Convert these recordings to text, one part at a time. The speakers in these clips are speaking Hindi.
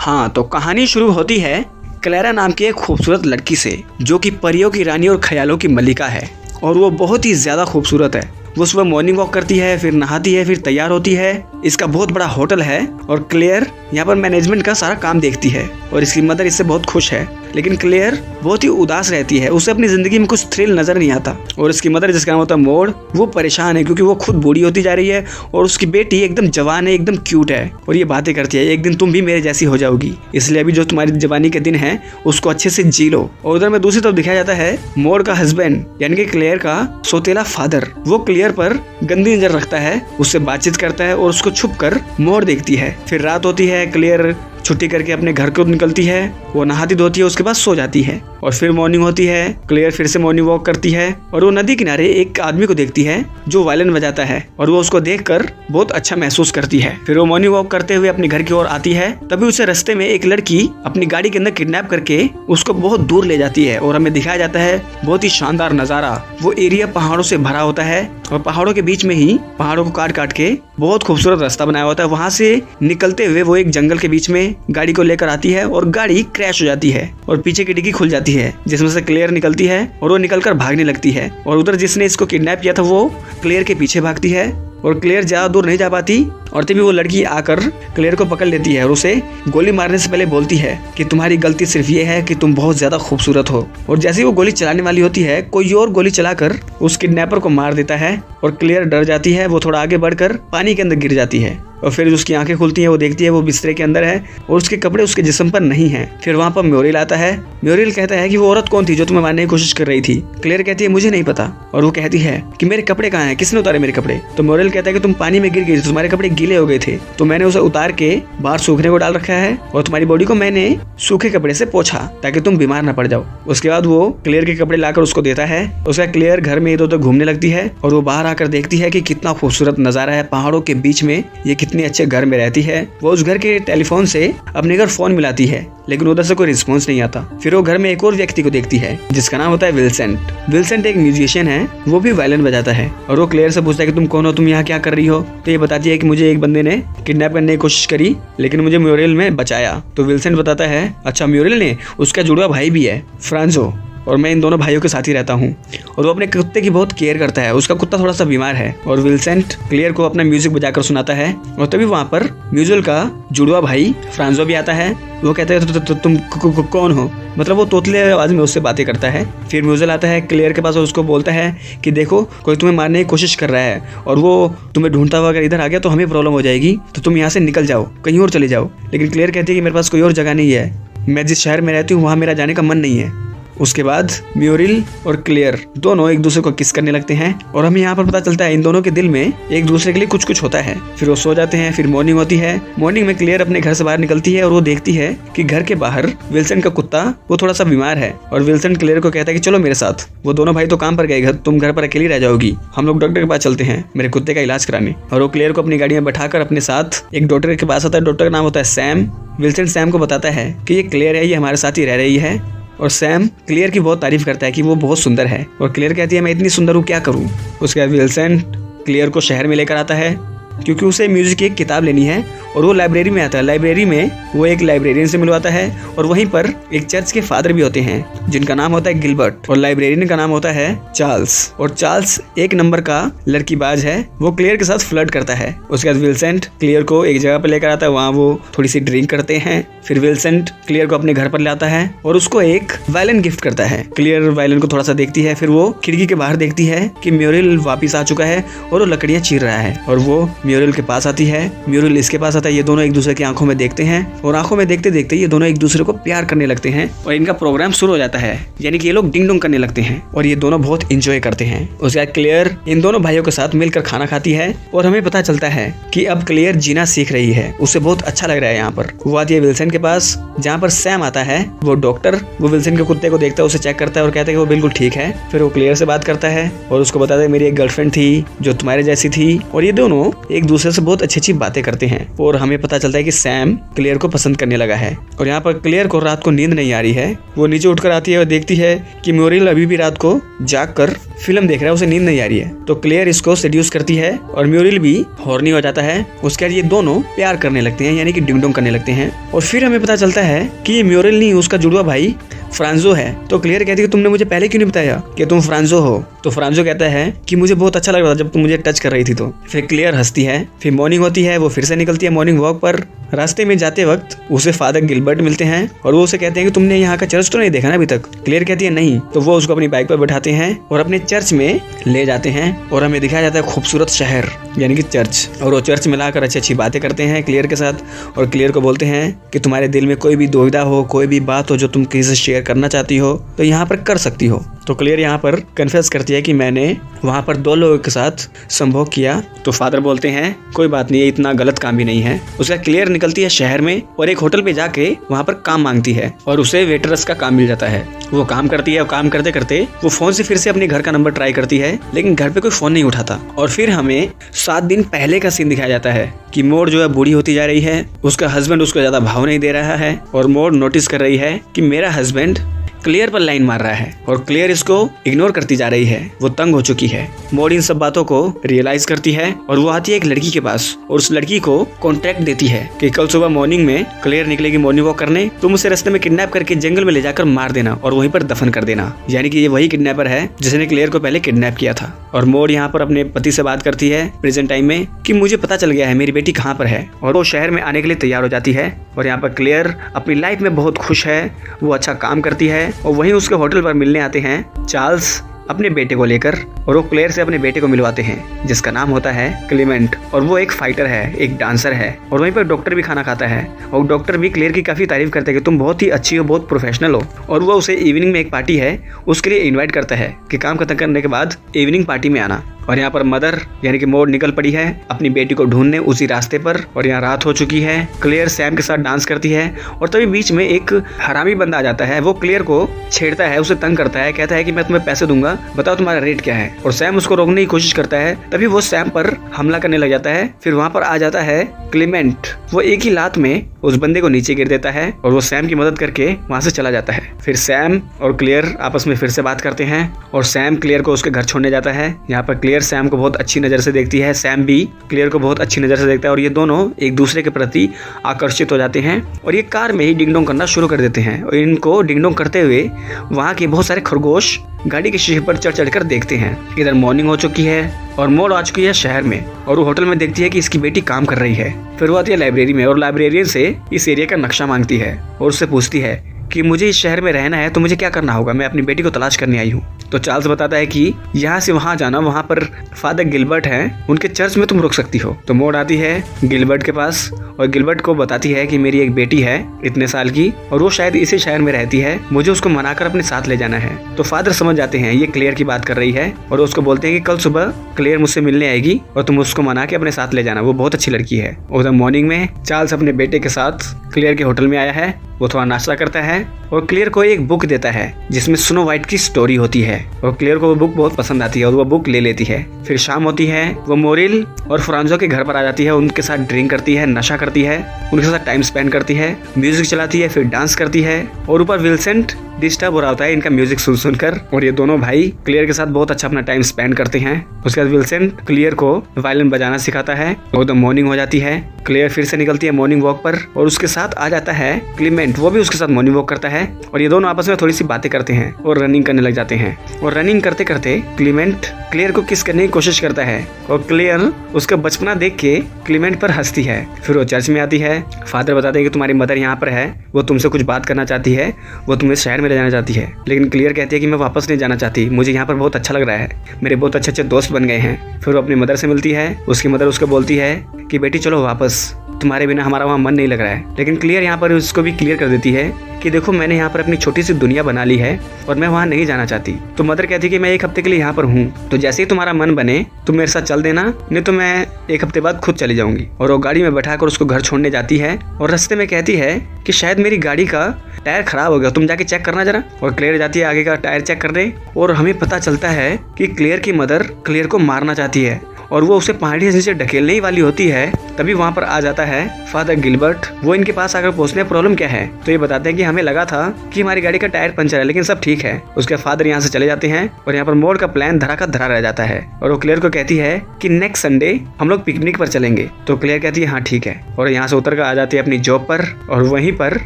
हाँ, तो कहानी शुरू होती है क्लेरा नाम की एक खूबसूरत लड़की से, जो कि परियों की रानी और ख्यालों की मल्लिका है। और वो बहुत ही ज़्यादा खूबसूरत है। वो सुबह मॉर्निंग वॉक करती है, फिर नहाती है, फिर तैयार होती है। इसका बहुत बड़ा होटल है और क्लेयर यहाँ पर मैनेजमेंट का सारा काम देखती है और इसकी मदर इससे बहुत खुश है। लेकिन क्लेयर बहुत ही उदास रहती है, उसे अपनी जिंदगी में कुछ थ्रिल नजर नहीं आता। और इसकी मदर, जिसका नाम होता है मोड़, वो परेशान है क्योंकि वो खुद बूढ़ी होती जा रही है और उसकी बेटी एकदम जवान है, एकदम क्यूट है और ये बातें करती है, एक दिन तुम भी मेरे जैसी हो जाओगी, इसलिए अभी जो तुम्हारी जवानी के दिन है उसको अच्छे से जी लो। और उधर में दूसरी तरफ दिखाया जाता है मोड़ का हस्बैंड, यानी कि क्लेयर का सौतेला फादर। वो क्लेयर पर गंदी नजर रखता है, उससे बातचीत करता है और उसको छुप कर मोड़ देखती है। फिर रात होती है, क्लेयर छुट्टी करके अपने घर को निकलती है, वो नहाती धोती है, उसके बाद सो जाती है। और फिर मॉर्निंग होती है, क्लेयर फिर से मॉर्निंग वॉक करती है और वो नदी किनारे एक आदमी को देखती है जो वायलिन बजाता है और वो उसको देखकर बहुत अच्छा महसूस करती है। फिर वो मॉर्निंग वॉक करते हुए अपने घर की ओर आती है, तभी उसे रास्ते में एक लड़की अपनी गाड़ी के अंदर किडनैप करके उसको बहुत दूर ले जाती है। और हमें दिखाया जाता है बहुत ही शानदार नजारा। वो एरिया पहाड़ों से भरा होता है और पहाड़ों के बीच में ही पहाड़ों को काट काट के बहुत खूबसूरत रास्ता बनाया होता है। वहां से निकलते हुए वो एक जंगल के बीच में गाड़ी को लेकर आती है और गाड़ी क्रैश हो जाती है और पीछे की डिग्गी खुल जाती है, जिसमें से क्लेयर निकलती है और वो निकलकर भागने लगती है। और उधर जिसने इसको किडनैप किया था वो क्लेयर के पीछे भागती है और क्लेयर ज्यादा दूर नहीं जा पाती और तभी वो लड़की आकर क्लेयर को पकड़ लेती है और उसे गोली मारने से पहले बोलती है कि तुम्हारी गलती सिर्फ ये है कि तुम बहुत ज्यादा खूबसूरत हो। और जैसे ही वो गोली चलाने वाली होती है, कोई और गोली चलाकर उस किडनैपर को मार देता है और क्लेयर डर जाती है। वो थोड़ा आगे बढ़कर पानी के अंदर गिर जाती है और फिर उसकी आंखें खुलती हैं, वो देखती है वो बिस्तरे के अंदर है और उसके कपड़े उसके जिस्म पर नहीं है। फिर वहाँ पर म्यूरिल आता है। म्यूरिल कहता है कि वो औरत कौन थी जो तुम्हें मारने की कोशिश कर रही थी। क्लेयर कहती है मुझे नहीं पता और वो कहती है कि मेरे कपड़े कहाँ हैं, किसने उतारे मेरे कपड़े। तो म्यूरिल कहता है कि तुम पानी में गिर गई, तुम्हारे कपड़े गीले हो गए थे, तो मैंने उसे उतार के बाहर सूखने को डाल रखा है और तुम्हारी बॉडी को मैंने सूखे कपड़े से पोंछा ताकि तुम बीमार ना पड़ जाओ। उसके बाद वो क्लेयर के कपड़े लाकर उसको देता है। उसका क्लेयर घर में इधर उधर घूमने लगती है और वो बाहर आकर देखती है कि कितना खूबसूरत नजारा है पहाड़ों के बीच में, ये कितने अच्छे घर में रहती है। वो उस घर के टेलीफोन से अपने घर फोन मिलाती है, लेकिन उधर से कोई रिस्पॉन्स नहीं आता। फिर वो घर में एक और व्यक्ति को देखती है जिसका नाम होता है विल्सेंट। विल्सेंट एक म्यूजिशियन है, वो भी वायलिन बजाता है और वो क्लेयर से पूछता है कि तुम कौन हो, तुम यहाँ क्या कर रही हो। तो ये बताती है कि मुझे एक बंदे ने किडनैप करने की कोशिश करी लेकिन मुझे म्यूरिल में बचाया। तो विल्सेंट बताता है अच्छा म्यूरिल ने, उसका जुड़वा भाई भी है फ्रांजो, और मैं इन दोनों भाइयों के साथ ही रहता हूँ। और वो अपने कुत्ते की बहुत केयर करता है, उसका कुत्ता थोड़ा सा बीमार है। और विल्सेंट क्लेयर को अपना म्यूजिक बजाकर सुनाता है और तभी वहाँ पर म्यूजिल का जुड़वा भाई फ्रांजो भी आता है। वो कहता है तुम कौन हो, मतलब वो तोतले आवाज में उससे बातें करता है। फिर म्यूजिल आता है क्लेयर के पास और उसको बोलता है कि देखो कोई तुम्हें मारने की कोशिश कर रहा है और वो तुम्हें ढूंढता हुआ अगर इधर आ गया तो हमें प्रॉब्लम हो जाएगी, तो तुम यहाँ से निकल जाओ, कहीं और चले जाओ। लेकिन क्लेयर कहती है कि मेरे पास कोई और जगह नहीं है, मैं जिस शहर में रहती हूँ वहाँ मेरा जाने का मन नहीं है। उसके बाद म्यूरिल और क्लेयर दोनों एक दूसरे को किस करने लगते हैं और हमें यहाँ पर पता चलता है इन दोनों के दिल में एक दूसरे के लिए कुछ कुछ होता है। फिर वो सो जाते हैं। फिर मॉर्निंग होती है। मॉर्निंग में क्लेयर अपने घर से बाहर निकलती है और वो देखती है कि घर के बाहर विल्सन का कुत्ता वो थोड़ा सा बीमार है और विल्सन क्लेयर को कहता है कि चलो मेरे साथ। वो दोनों भाई तो काम पर गए, तुम घर पर अकेली रह जाओगी, हम लोग डॉक्टर के पास चलते हैं मेरे कुत्ते का इलाज कराने। और वो क्लेयर को अपनी गाड़ी में बैठाकर अपने साथ एक डॉक्टर के पास आता है। डॉक्टर का नाम होता है सैम। विल्सन सैम को बताता है कि ये क्लेयर है, ये हमारे साथ ही रह रही है। और सैम क्लेयर की बहुत तारीफ करता है कि वो बहुत सुंदर है और क्लेयर कहती है मैं इतनी सुंदर हूँ क्या करूँ। उसके बाद विल्सन क्लेयर को शहर में लेकर आता है क्योंकि उसे म्यूजिक की एक किताब लेनी है और वो लाइब्रेरी में आता है। लाइब्रेरी में वो एक लाइब्रेरियन से मिलवाता है और वहीं पर एक चर्च के फादर भी होते हैं जिनका नाम होता है गिलबर्ट और लाइब्रेरियन का नाम होता है चार्ल्स। और चार्ल्स एक नंबर का लड़कीबाज है, वो क्लेयर के साथ फ्लर्ट करता है। उसके बाद विल्सेंट क्लेयर को एक जगह पर लेकर आता है, वहाँ वो थोड़ी सी ड्रिंक करते हैं। फिर विल्सेंट क्लेयर को अपने घर पर लाता है और उसको एक वायलिन गिफ्ट करता है। क्लेयर वायलिन को थोड़ा सा देखती है, फिर वो खिड़की के बाहर देखती है कि म्यूरिल वापिस आ चुका है और वो लकड़ियाँ चीर रहा है और वो म्यूरिल के पास आती है। म्यूरिल इसके पास आता है। ये दोनों एक दूसरे की आंखों में देखते हैं और आंखों में देखते देखते ये दोनों एक दूसरे को प्यार करने लगते हैं और इनका प्रोग्राम शुरू हो जाता है, यानी कि ये लोग डिंग डोंग करने लगते हैं और ये दोनों बहुत एंजॉय करते हैं। उसके बाद क्लेयर इन दोनों भाइयों के साथ मिलकर खाना खाती है और हमें पता चलता है कि अब क्लेयर जीना सीख रही है, उसे बहुत अच्छा लग रहा है। यहाँ पर वो आती है विल्सन के पास जहाँ पर सैम आता है, वो डॉक्टर। वो विल्सन के कुत्ते को देखता है, उसे चेक करता है और कहता है कि वो बिल्कुल ठीक है। फिर वो क्लेयर से बात करता है और उसको बताता है मेरी एक गर्लफ्रेंड थी जो तुम्हारे जैसी थी और ये दोनों एक दूसरे से बहुत अच्छी अच्छी बातें करते हैं। और और हमें पता चलता है कि सैम क्लेयर को पसंद करने लगा है। और यहाँ पर क्लेयर को रात को नींद नहीं आ रही है। वो नीचे उठकर आती है और देखती है कि म्यूरिल अभी भी रात को जाग कर फिल्म देख रहा है, उसे नींद नहीं आ रही है। तो क्लेयर इसको सेड्यूस करती है और म्यूरिल भी हॉर्नी हो जाता है। उसके बाद ये दोनों प्यार करने लगते हैं, यानी कि डिंग डोंग करने लगते हैं। और फिर हमें पता चलता है कि म्यूरिल नहीं, उसका जुड़वा भाई फ्रांजो है। तो क्लियर कहती है कि तुमने मुझे पहले क्यों नहीं बताया कि तुम फ्रांजो हो। तो फ्रांजो कहता है कि मुझे बहुत अच्छा लग रहा था जब तुम मुझे टच कर रही थी। तो फिर क्लियर हंसती है। फिर मॉर्निंग होती है, वो फिर से निकलती है मॉर्निंग वॉक पर। रास्ते में जाते वक्त उसे फादर गिलबर्ट मिलते हैं और वो उसे कहते हैं कि तुमने यहाँ का चर्च तो नहीं देखा ना अभी तक। क्लियर कहती है नहीं। तो वो उसको अपनी बाइक पर बैठाते हैं और अपने चर्च में ले जाते हैं और हमें दिखाया जाता है खूबसूरत शहर यानी कि चर्च। और वो चर्च में लाकर अच्छी अच्छी बातें करते हैं क्लियर के साथ और क्लियर को बोलते हैं कि तुम्हारे दिल में कोई भी दुविधा हो, कोई भी बात हो जो तुम किसी से शेयर करना चाहती हो तो यहाँ पर कर सकती हो। तो क्लियर यहाँ पर कन्फेस करती है कि मैंने वहाँ पर 2 लोगों के साथ संभोग किया। तो फादर बोलते हैं कोई बात नहीं, ये इतना गलत काम भी नहीं है। उसका क्लियर निकलती है शहर में और एक होटल पे जाके वहाँ पर काम मांगती है और उसे वेटरस का काम मिल जाता है। वो काम करती है और काम करते करते वो फोन से फिर से अपने घर का नंबर ट्राई करती है, लेकिन घर पे कोई फोन नहीं उठाता। और फिर हमें 7 दिन पहले का सीन दिखाया जाता है कि मोड़ जो है बूढ़ी होती जा रही है, उसका हस्बैंड उसको ज्यादा भाव नहीं दे रहा है और मोड़ नोटिस कर रही है कि मेरा हस्बैंड क्लियर पर लाइन मार रहा है और क्लियर इसको इग्नोर करती जा रही है। वो तंग हो चुकी है। मोड़ इन सब बातों को रियलाइज करती है और वो आती है एक लड़की के पास और उस लड़की को कॉन्ट्रैक्ट देती है कि कल सुबह मॉर्निंग में क्लियर निकलेगी मॉर्निंग वॉक करने, तुम उसे रास्ते में किडनैप करके जंगल में ले जाकर मार देना और वहीं पर दफन कर देना। यानी कि ये वही किडनैपर है जिसने क्लियर को पहले किडनैप किया था। और मोड़ यहाँ पर अपने पति से बात करती है प्रेजेंट टाइम में कि मुझे पता चल गया है मेरी बेटी कहाँ पर है, और वो शहर में आने के लिए तैयार हो जाती है। और यहाँ पर क्लियर अपनी लाइफ में बहुत खुश है, वो अच्छा काम करती है। और वहीं उसके होटल पर मिलने आते हैं चार्ल्स अपने बेटे को लेकर और वो क्लेयर से अपने बेटे को मिलवाते हैं जिसका नाम होता है क्लेमेंट। और वो एक फाइटर है, एक डांसर है। और वहीं पर डॉक्टर भी खाना खाता है और डॉक्टर भी क्लेयर की काफ़ी तारीफ करते हैं कि तुम बहुत ही अच्छी हो, बहुत प्रोफेशनल हो। और वो उसे इवनिंग में एक पार्टी है उसके लिए इन्वाइट करता है कि काम खत्म करने के बाद इवनिंग पार्टी में आना। और यहाँ पर मदर यानी कि मोड़ निकल पड़ी है अपनी बेटी को ढूंढने उसी रास्ते पर। और यहाँ रात हो चुकी है। क्लियर सैम के साथ डांस करती है और तभी बीच में एक हरामी बंदा आ जाता है। वो क्लियर को छेड़ता है, उसे तंग करता है, कहता है कि मैं तुम्हें पैसे दूंगा, बताओ तुम्हारा रेट क्या है। और सैम उसको रोकने की कोशिश करता है, तभी वो सैम पर हमला करने लग जाता है। फिर वहाँ पर आ जाता है क्लेमेंट। वो एक ही लात में उस बंदे को नीचे गिर देता है और वो सैम की मदद करके वहाँ से चला जाता है। फिर सैम और क्लियर आपस में फिर से बात करते हैं और सैम क्लियर को उसके घर छोड़ने जाता है। यहाँ पर क्लियर सैम को बहुत अच्छी नज़र से देखती है, सैम भी क्लियर को बहुत अच्छी नज़र से देखता है और ये दोनों एक दूसरे के प्रति आकर्षित हो जाते हैं और ये कार में ही डिंग डोंग करना शुरू कर देते हैं। और इनको डिंग डोंग करते हुए वहाँ के बहुत सारे खरगोश गाड़ी के शीशे पर चढ़ चढ़कर देखते हैं। इधर मॉर्निंग हो चुकी है और मोड़ आ चुकी है शहर में और वो होटल में देखती है कि इसकी बेटी काम कर रही है। फिर वो आती है लाइब्रेरी में और लाइब्रेरियन से इस एरिया का नक्शा मांगती है और उससे पूछती है कि मुझे इस शहर में रहना है तो मुझे क्या करना होगा, मैं अपनी बेटी को तलाश करने आई हूँ। तो चार्ल्स बताता है कि यहाँ से वहाँ जाना, वहाँ पर फादर गिलबर्ट हैं, उनके चर्च में तुम रुक सकती हो। तो मोड़ आती है गिलबर्ट के पास और गिलबर्ट को बताती है कि मेरी एक बेटी है इतने साल की और वो शायद इसी शहर में रहती है, मुझे उसको मनाकर अपने साथ ले जाना है। तो फादर समझ जाते हैं ये क्लियर की बात कर रही है और उसको बोलते हैं कि कल सुबह क्लियर मुझसे मिलने आएगी और तुम उसको मना के अपने साथ ले जाना, वो बहुत अच्छी लड़की है। उधर मॉर्निंग में चार्ल्स अपने बेटे के साथ क्लियर के होटल में आया है। वो थोड़ा नाश्ता करता है और क्लियर को एक बुक देता है जिसमें स्नो वाइट की स्टोरी होती है और क्लियर को वो बुक बहुत पसंद आती है और वो बुक ले लेती है। फिर शाम होती है, वो मोरिल और फ्रांजो के घर पर आ जाती है, उनके साथ ड्रिंक करती है, नशा करती है, उनके साथ टाइम स्पेंड करती है, म्यूजिक चलाती है, फिर डांस करती है और ऊपर विल्सेंट डिस्टर्ब हो रहा होता है इनका म्यूजिक सुन सुनकर। और ये दोनों भाई क्लियर के साथ बहुत अच्छा अपना टाइम स्पेंड करते हैं। उसके बाद विल्सेंट क्लियर को वायलिन बजाना सिखाता है और मॉर्निंग हो जाती है। क्लियर फिर से निकलती है मॉर्निंग वॉक पर और उसके साथ आ जाता है क्लेमेंट, वो भी उसके साथ मॉर्निंग वॉक करता है और ये दोनों आपस में थोड़ी सी बातें करते हैं और रनिंग करने लग जाते हैं। और रनिंग करते करते क्लेमेंट क्लियर को किस करने की कोशिश करता है और क्लियर उसका बचपना देख के क्लेमेंट पर हंसती है। फिर वो चर्च में आती है। फादर बताते हैं कि तुम्हारी मदर यहाँ पर है, वो तुमसे कुछ बात करना चाहती है, वो तुम्हें शहर में ले जाना चाहती है। लेकिन क्लियर कहती है कि मैं वापस नहीं जाना चाहती, मुझे यहाँ पर बहुत अच्छा लग रहा है, मेरे बहुत अच्छे अच्छे दोस्त बन गए हैं। फिर वो अपनी मदर से मिलती है। उसकी मदर उसको बोलती है कि बेटी चलो वापस, तुम्हारे बिना हमारा वहाँ मन नहीं लग रहा है। लेकिन क्लियर यहाँ पर उसको भी क्लियर कर देती है कि देखो मैंने यहाँ पर अपनी छोटी सी दुनिया बना ली है और मैं वहाँ नहीं जाना चाहती। तो मदर कहती है कि मैं 1 हफ्ते के लिए यहाँ पर हूँ, तो जैसे ही तुम्हारा मन बने तुम मेरे साथ चल देना, नहीं तो मैं 1 हफ्ते बाद खुद चली जाऊंगी। और वो गाड़ी में बैठाकर उसको घर छोड़ने जाती है और रास्ते में कहती है कि शायद मेरी गाड़ी का टायर खराब हो गया, तुम जाके चेक करना जरा। और क्लियर जाती है आगे का टायर चेक करने और हमें पता चलता है कि क्लियर की मदर क्लियर को मारना चाहती है और वो उसे पहाड़ी से नीचे ढकेलने ही वाली होती है, तभी वहाँ पर आ जाता है फादर गिलबर्ट। वो इनके पास आकर पूछने प्रॉब्लम क्या है, तो ये बताते हैं कि हमें लगा था कि हमारी गाड़ी का टायर पंचर है, लेकिन सब ठीक है। उसके फादर यहाँ से चले जाते हैं और यहाँ पर मॉड का प्लान धरा का धरा रह जाता है और वो क्लेयर को कहती है कि नेक्स्ट संडे हम लोग पिकनिक पर चलेंगे। तो क्लेयर कहती है हाँ ठीक है, और यहाँ से उतर कर आ जाती है अपनी जॉब पर। और वहीं पर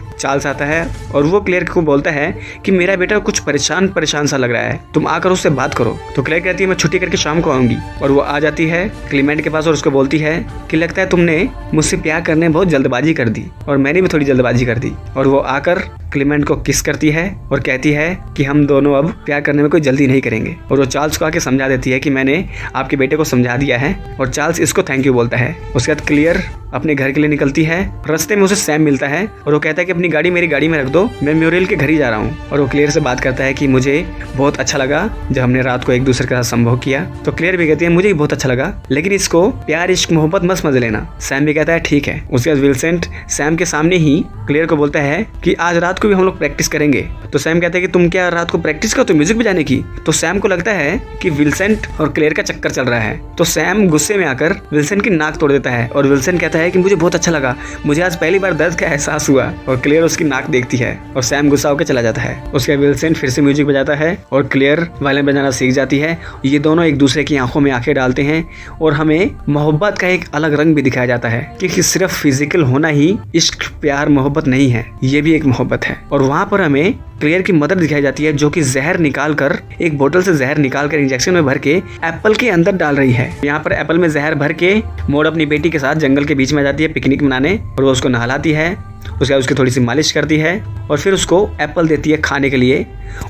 चार्ल्स आता है और वो क्लेयर को बोलता है कि मेरा बेटा कुछ परेशान सा लग रहा है, तुम आकर उससे बात करो। तो क्लेयर कहती है मैं छुट्टी करके शाम को आऊंगी। और वो आ जाती है क्लीमेंट के पास और उसको बोलती है कि लगता है तुमने मुझसे प्यार करने में बहुत जल्दबाजी कर दी और मैंने भी थोड़ी जल्दबाजी कर दी। और वो आकर क्लीमेंट को किस करती है और कहती है कि हम दोनों अब प्यार करने में कोई जल्दी नहीं करेंगे। और वो चार्ल्स को आके समझा देती है कि मैंने आपके बेटे को समझा दिया है, और चार्ल्स इसको थैंक यू बोलता है। उसके बाद क्लियर अपने घर के लिए निकलती है। रास्ते में उसे सैम मिलता है और वो कहता है कि अपनी गाड़ी मेरी गाड़ी में रख दो, मैं म्यूरियल के घर ही जा रहा हूँ। और वो क्लियर से बात करता है कि मुझे बहुत अच्छा लगा जब हमने रात को एक दूसरे के साथ संभोग किया। तो क्लियर भी कहती है मुझे भी बहुत अच्छा लगा, लेकिन इसको प्यार इश्क मोहब्बत मत समझ लेना। सैम भी कहता है ठीक है। उसके बाद विल्सेंट सैम के सामने ही क्लियर को बोलता है कि आज रात को भी हम लोग प्रैक्टिस करेंगे। तो सैम कहता है कि तुम क्या रात को प्रैक्टिस करो, तो म्यूजिक बजाने की। तो सैम को लगता है कि विल्सेंट और क्लियर का चक्कर चल रहा है। तो सैम गुस्से में आकर विल्सेंट की नाक तोड़ देता है और विल्सेंट कहता है कि मुझे बहुत अच्छा लगा, मुझे आज पहली बार दर्द का एहसास हुआ। और क्लियर उसकी नाक देखती है और सैम गुस्सा होकर चला जाता है। उसके बाद विल्सेंट फिर से म्यूजिक बजाता है और क्लियर वायलिन बजाना सीख जाती है। ये दोनों एक दूसरे की आंखों में आंखें डालते हैं और हमें मोहब्बत का एक अलग रंग भी दिखाया जाता है कि सिर्फ फिजिकल होना ही इश्क प्यार मोहब्बत नहीं है, ये भी एक मोहब्बत है। और वहाँ पर हमें क्लियर की मदर दिखाई जाती है जो कि जहर निकाल कर एक बोतल से जहर निकाल कर इंजेक्शन में भर के एप्पल के अंदर डाल रही है। यहाँ पर एप्पल में जहर भर के मोड अपनी बेटी के साथ जंगल के बीच में जाती है पिकनिक मनाने और वो उसको नहलाती है। उसके बाद उसकी थोड़ी सी मालिश करती है और फिर उसको एप्पल देती है खाने के लिए,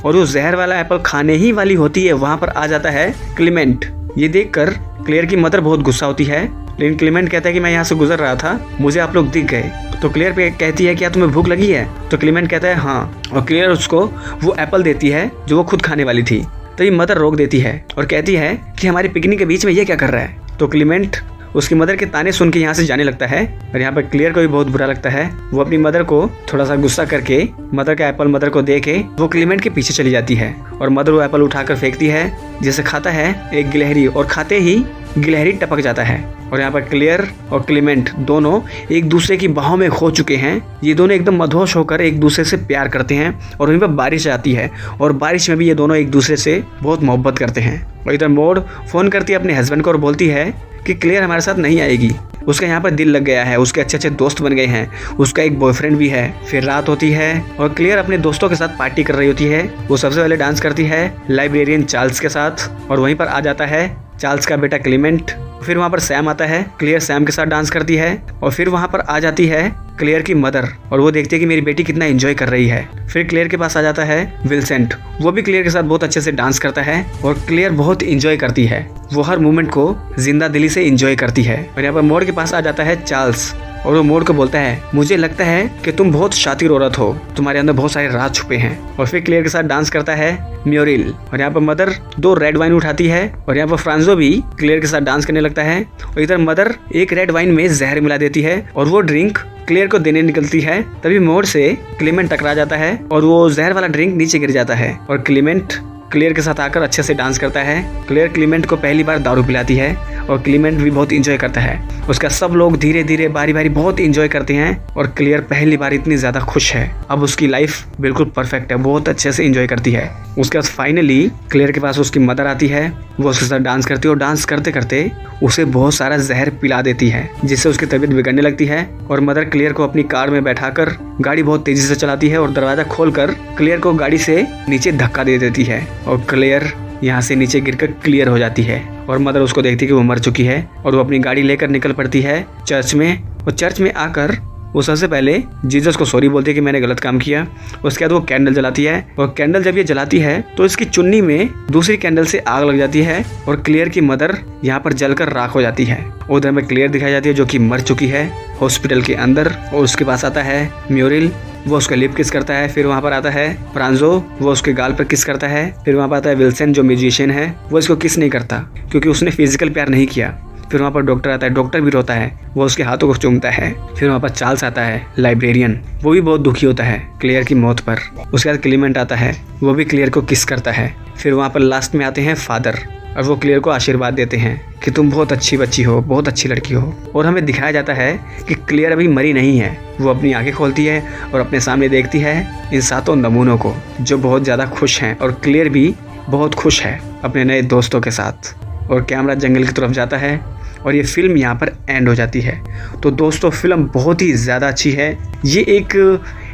और वो जहर वाला एप्पल खाने ही वाली होती है। वहाँ पर आ जाता है क्लीमेंट। ये देखकर क्लियर की मदर बहुत गुस्सा होती है, लेकिन क्लीमेंट कहता है कि मैं यहाँ से गुजर रहा था, मुझे आप लोग दिख गए। तो क्लियर पे कहती है क्या तुम्हें भूख लगी है? तो क्लीमेंट कहता है हाँ, और क्लियर उसको वो एप्पल देती है जो वो खुद खाने वाली थी। तो ये मदर रोक देती है और कहती है कि हमारी पिकनिक के बीच में ये क्या कर रहा है। तो क्लीमेंट उसकी मदर के ताने सुन के यहाँ से जाने लगता है और यहाँ पर क्लियर को भी बहुत बुरा लगता है। वो अपनी मदर को थोड़ा सा गुस्सा करके मदर का एप्पल मदर को दे के वो क्लीमेंट के पीछे चली जाती है और मदर वो एप्पल उठाकर फेंकती है, जिसे खाता है एक गिलहरी, और खाते ही गिलहरी टपक जाता है। और यहाँ पर क्लियर और क्लीमेंट दोनों एक दूसरे की बाहों में खो चुके हैं। ये दोनों एकदम मदहोश होकर एक दूसरे से प्यार करते हैं और वहीं पर बारिश आती है और बारिश में भी ये दोनों एक दूसरे से बहुत मोहब्बत करते हैं। और इधर मोड फोन करती है अपने हस्बैंड को और बोलती है कि क्लियर हमारे साथ नहीं आएगी, उसका यहाँ पर दिल लग गया है, उसके अच्छे अच्छे दोस्त बन गए हैं, उसका एक बॉयफ्रेंड भी है। फिर रात होती है और क्लियर अपने दोस्तों के साथ पार्टी कर रही होती है। वो सबसे पहले डांस करती है लाइब्रेरियन चार्ल्स के साथ और वहीं पर आ जाता है चार्ल्स का बेटा क्लीमेंट। फिर वहाँ पर सैम आता है, क्लियर सैम के साथ डांस करती है और फिर वहाँ पर आ जाती है क्लियर की मदर और वो देखती है कि मेरी बेटी कितना एंजॉय कर रही है। फिर क्लियर के पास आ जाता है विल्सेंट, वो भी क्लियर के साथ बहुत अच्छे से डांस करता है और क्लियर बहुत एंजॉय करती है। वो हर मोमेंट को जिंदा दिली से एंजॉय करती है। और यहाँ पर मोड के पास आ जाता है चार्ल्स और वो मोड को बोलता है मुझे लगता है कि तुम बहुत शातिर औरत हो, तुम्हारे अंदर बहुत सारे राज छुपे हैं। और फिर क्लियर के साथ डांस करता है म्यूरिल। और यहाँ पर मदर 2 रेड वाइन उठाती है और यहाँ पर फ्रांसो भी क्लियर के साथ डांस करने लगता है। और इधर मदर एक रेड वाइन में जहर मिला देती है और वो ड्रिंक क्लियर को देने निकलती है। तभी मोड से क्लीमेंट टकरा जाता है और वो जहर वाला ड्रिंक नीचे गिर जाता है और क्लीमेंट क्लियर के साथ आकर अच्छे से डांस करता है। क्लियर क्लीमेंट को पहली बार दारू पिलाती है और क्लीमेंट भी बहुत इंजॉय करता है। उसका सब लोग धीरे धीरे बारी बारी बहुत इंजॉय करते हैं और क्लियर पहली बार इतनी ज़्यादा खुश है। अब उसकी लाइफ बिल्कुल परफेक्ट है, बहुत अच्छे से इंजॉय करती है। उसके बाद फाइनली क्लियर के पास उसकी मदर आती है, वो उसके साथ डांस करती है और डांस करते करते उसे बहुत सारा जहर पिला देती है, जिससे उसकी तबीयत बिगड़ने लगती है। और मदर क्लियर को अपनी कार में बैठाकर गाड़ी बहुत तेजी से चलाती है और दरवाजा खोलकर क्लियर को गाड़ी से नीचे धक्का दे देती है और क्लियर यहाँ से नीचे गिरकर क्लियर हो जाती है। और मदर उसको देखती है कि वो मर चुकी है और वो अपनी गाड़ी लेकर निकल पड़ती है चर्च में। और चर्च में आकर वो सबसे पहले जीसस को सॉरी बोलती है कि मैंने गलत काम किया। उसके बाद वो कैंडल जलाती है और कैंडल जब ये जलाती है तो इसकी चुन्नी में दूसरी कैंडल से आग लग जाती है और क्लियर की मदर यहाँ पर जलकर राख हो जाती है। उधर में क्लियर दिखाई जाती है जो कि मर चुकी है हॉस्पिटल के अंदर। और उसके पास आता है म्यूरिल, वो उसका लिप किस करता है। फिर वहाँ पर आता है फ्रांसो, वो उसके गाल पर किस करता है। फिर वहाँ पर आता है विल्सेंट जो म्यूजिशियन है, वो इसको किस नहीं करता क्योंकि उसने फिजिकल प्यार नहीं किया। फिर वहाँ पर डॉक्टर आता है, डॉक्टर भी रोता है, वो उसके हाथों को चूमता है। फिर वहाँ पर चार्ल्स आता है लाइब्रेरियन, वो भी बहुत दुखी होता है क्लियर की मौत पर। उसके बाद क्लीमेंट आता है, वो भी क्लियर को किस करता है। फिर वहाँ पर लास्ट में आते हैं फादर, और वो क्लेयर को आशीर्वाद देते हैं कि तुम बहुत अच्छी बच्ची हो, बहुत अच्छी लड़की हो। और हमें दिखाया जाता है कि क्लेयर अभी मरी नहीं है। वो अपनी आंखें खोलती है और अपने सामने देखती है इन 7 नमूनों को जो बहुत ज़्यादा खुश हैं, और क्लेयर भी बहुत खुश है अपने नए दोस्तों के साथ। और कैमरा जंगल की तरफ जाता है और ये फिल्म यहाँ पर एंड हो जाती है। तो दोस्तों फिल्म बहुत ही ज़्यादा अच्छी है। ये एक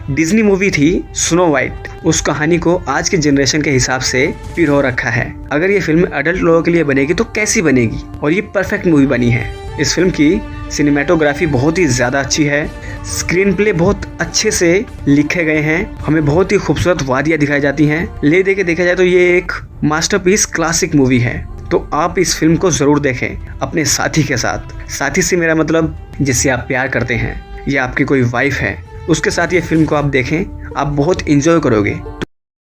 डिज्नी मूवी थी स्नो वाइट, उस कहानी को आज के जनरेशन के हिसाब से पिरो रखा है। अगर ये फिल्म अडल्ट लोगों के लिए बनेगी तो कैसी बनेगी, और ये परफेक्ट मूवी बनी है। इस फिल्म की सिनेमेटोग्राफी बहुत ही ज़्यादा अच्छी है, स्क्रीन प्ले बहुत अच्छे से लिखे गए हैं, हमें बहुत ही खूबसूरत वादियाँ दिखाई जाती हैं। ले दे के देखा जाए तो ये एक मास्टरपीस क्लासिक मूवी है। तो आप इस फिल्म को ज़रूर देखें अपने साथी के साथ। साथी से मेरा मतलब जिससे आप प्यार करते हैं या आपकी कोई वाइफ है, उसके साथ ये फिल्म को आप देखें, आप बहुत इंजॉय करोगे।